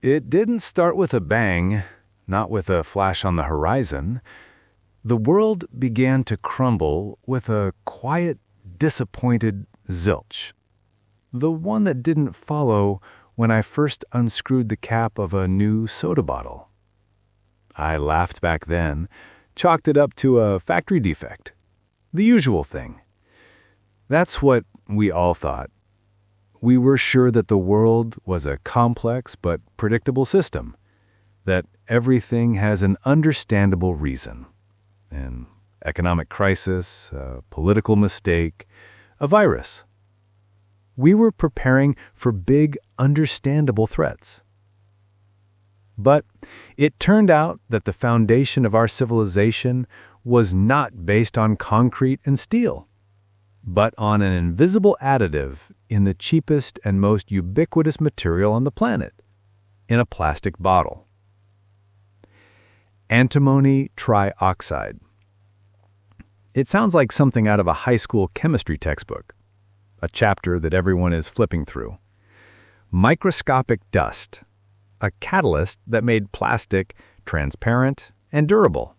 It didn't start with a bang, not with a flash on the horizon. The world began to crumble with a quiet, disappointed zilch. The one that didn't follow when I first unscrewed the cap of a new soda bottle. I laughed back then, chalked it up to a factory defect. The usual thing. That's what we all thought. We were sure that the world was a complex but predictable system, that everything has an understandable reason. An economic crisis, a political mistake, a virus. We were preparing for big, understandable threats. But it turned out that the foundation of our civilization was not based on concrete and steel, but on an invisible additive in the cheapest and most ubiquitous material on the planet, in a plastic bottle. Antimony trioxide. It sounds like something out of a high school chemistry textbook, a chapter that everyone is flipping through. Microscopic dust, a catalyst that made plastic transparent and durable.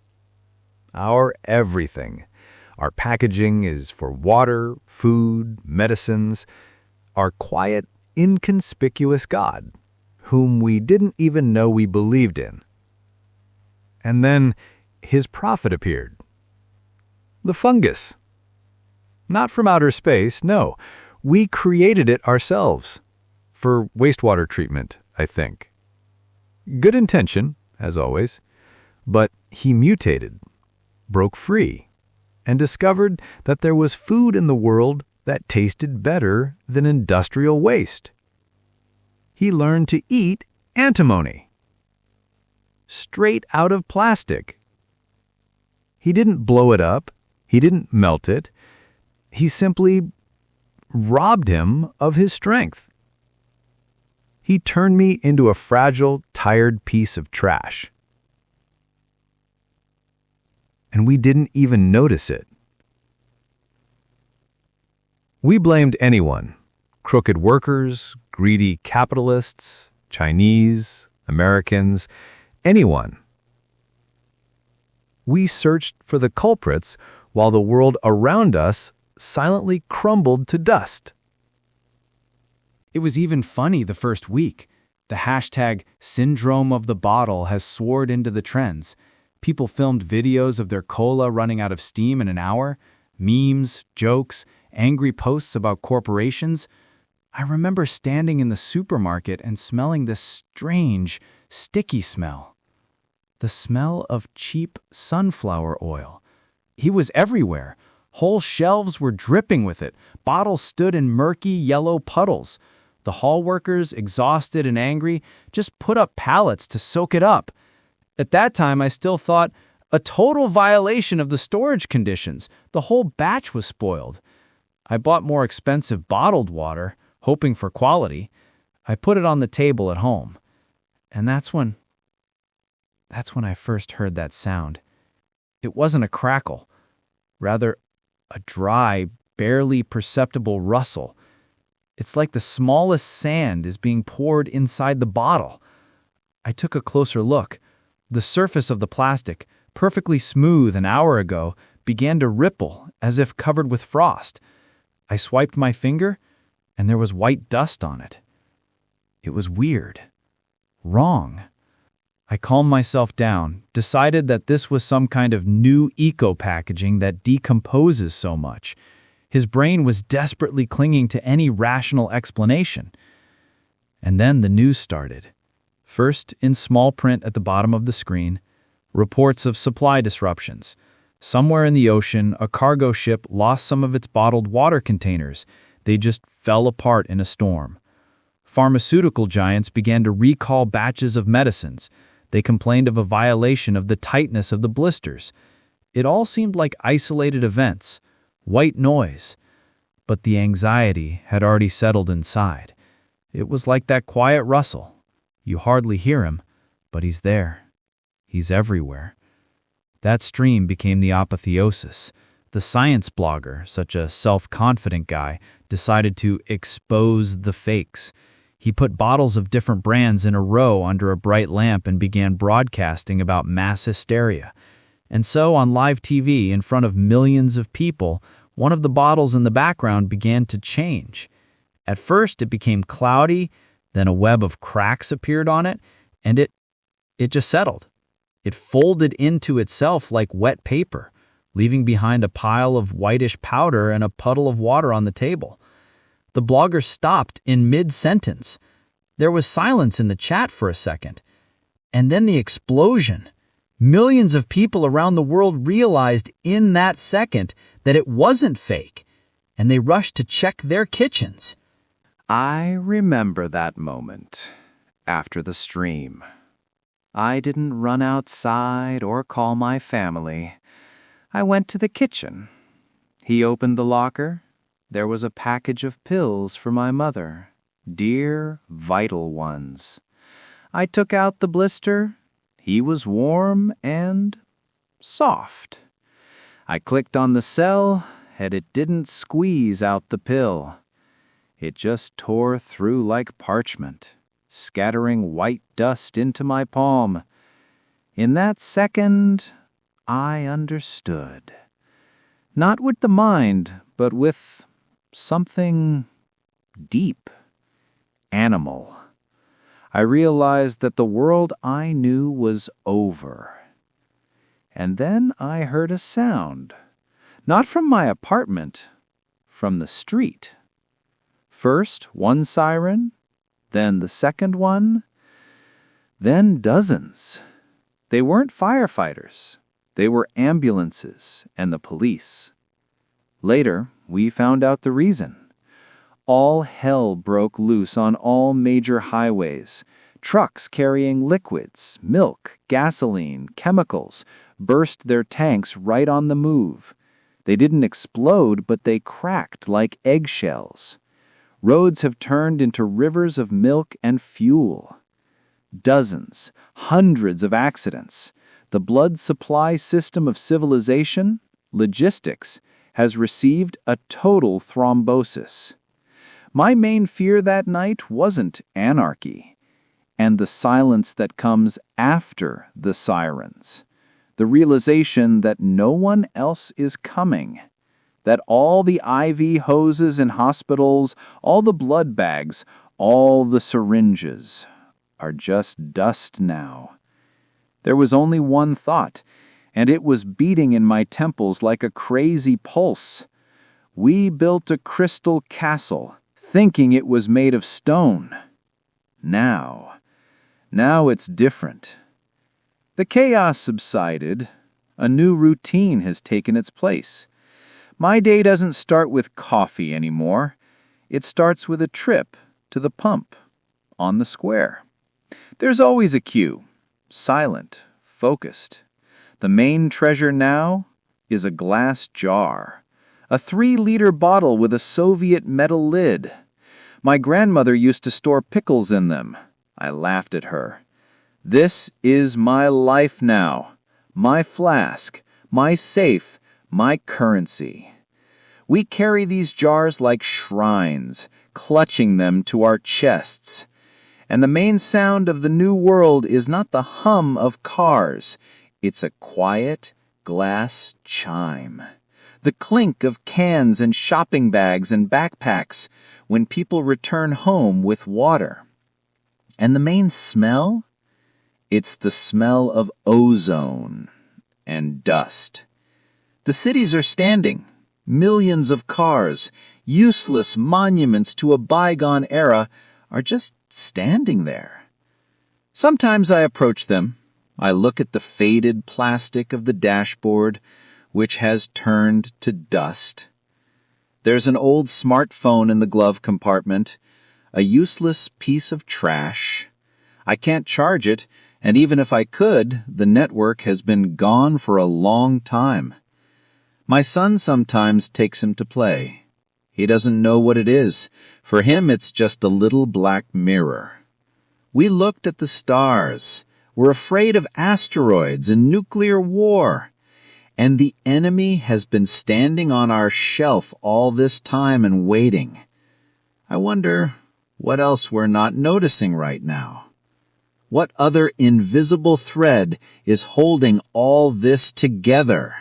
Our everything. Our packaging is for water, food, medicines. Our quiet, inconspicuous God, whom we didn't even know we believed in. And then his prophet appeared. The fungus. Not from outer space, no. We created it ourselves. For wastewater treatment, I think. Good intention, as always. But he mutated, broke free, and discovered that there was food in the world that tasted better than industrial waste. He learned to eat antimony. Straight out of plastic. He didn't blow it up. He didn't melt it. He simply robbed him of his strength. He turned me into a fragile, tired piece of trash. And we didn't even notice it. We blamed anyone, crooked workers, greedy capitalists, Chinese, Americans, anyone. We searched for the culprits while the world around us silently crumbled to dust. It was even funny the first week. The hashtag syndrome of the bottle has soared into the trends. People filmed videos of their cola running out of steam in an hour, memes, jokes, angry posts about corporations. I remember standing in the supermarket and smelling this strange, sticky smell. The smell of cheap sunflower oil. He was everywhere. Whole shelves were dripping with it. Bottles stood in murky yellow puddles. The hall workers, exhausted and angry, just put up pallets to soak it up. At that time, I still thought, a total violation of the storage conditions. The whole batch was spoiled. I bought more expensive bottled water, hoping for quality. I put it on the table at home. And that's when I first heard that sound. It wasn't a crackle. Rather, a dry, barely perceptible rustle. It's like the smallest sand is being poured inside the bottle. I took a closer look. The surface of the plastic, perfectly smooth an hour ago, began to ripple as if covered with frost. I swiped my finger, and there was white dust on it. It was weird. Wrong. I calmed myself down, decided that this was some kind of new eco-packaging that decomposes so much. His brain was desperately clinging to any rational explanation. And then the news started. First, in small print at the bottom of the screen, reports of supply disruptions. Somewhere in the ocean, a cargo ship lost some of its bottled water containers. They just fell apart in a storm. Pharmaceutical giants began to recall batches of medicines. They complained of a violation of the tightness of the blisters. It all seemed like isolated events, white noise. But the anxiety had already settled inside. It was like that quiet rustle. You hardly hear him, but he's there. He's everywhere. That stream became the apotheosis. The science blogger, such a self-confident guy, decided to expose the fakes. He put bottles of different brands in a row under a bright lamp and began broadcasting about mass hysteria. And so, on live TV, in front of millions of people, one of the bottles in the background began to change. At first, it became cloudy, then a web of cracks appeared on it, and it just settled. It folded into itself like wet paper, leaving behind a pile of whitish powder and a puddle of water on the table. The blogger stopped in mid-sentence. There was silence in the chat for a second. And then the explosion. Millions of people around the world realized in that second that it wasn't fake, and they rushed to check their kitchens. I remember that moment after the stream. I didn't run outside or call my family. I went to the kitchen. He opened the locker. There was a package of pills for my mother, dear, vital ones. I took out the blister. He was warm and soft. I clicked on the cell, and it didn't squeeze out the pill. It just tore through like parchment, scattering white dust into my palm. In that second, I understood. Not with the mind, but with something deep, animal. I realized that the world I knew was over. And then I heard a sound, not from my apartment, from the street. First one siren, then the second one, then dozens. They weren't firefighters. They were ambulances and the police. Later, we found out the reason. All hell broke loose on all major highways. Trucks carrying liquids, milk, gasoline, chemicals burst their tanks right on the move. They didn't explode, but they cracked like eggshells. Roads have turned into rivers of milk and fuel. Dozens, hundreds of accidents. The blood supply system of civilization, logistics, has received a total thrombosis. My main fear that night wasn't anarchy, and the silence that comes after the sirens. The realization that no one else is coming. That all the IV hoses in hospitals, all the blood bags, all the syringes are just dust now. There was only one thought, and it was beating in my temples like a crazy pulse. We built a crystal castle, thinking it was made of stone. Now it's different. The chaos subsided. A new routine has taken its place. My day doesn't start with coffee anymore. It starts with a trip to the pump on the square. There's always a queue, silent, focused. The main treasure now is a glass jar, a 3-liter bottle with a Soviet metal lid. My grandmother used to store pickles in them. I laughed at her. This is my life now, my flask, my safe, my currency. We carry these jars like shrines, clutching them to our chests. And the main sound of the new world is not the hum of cars. It's a quiet glass chime. The clink of cans and shopping bags and backpacks when people return home with water. And the main smell? It's the smell of ozone and dust. The cities are standing. Millions of cars, useless monuments to a bygone era, are just standing there. Sometimes I approach them. I look at the faded plastic of the dashboard, which has turned to dust. There's an old smartphone in the glove compartment, a useless piece of trash. I can't charge it, and even if I could, the network has been gone for a long time. My son sometimes takes him to play. He doesn't know what it is. For him, it's just a little black mirror. We looked at the stars. We're afraid of asteroids and nuclear war. And the enemy has been standing on our shelf all this time and waiting. I wonder, What else we're not noticing right now? What other invisible thread is holding all this together?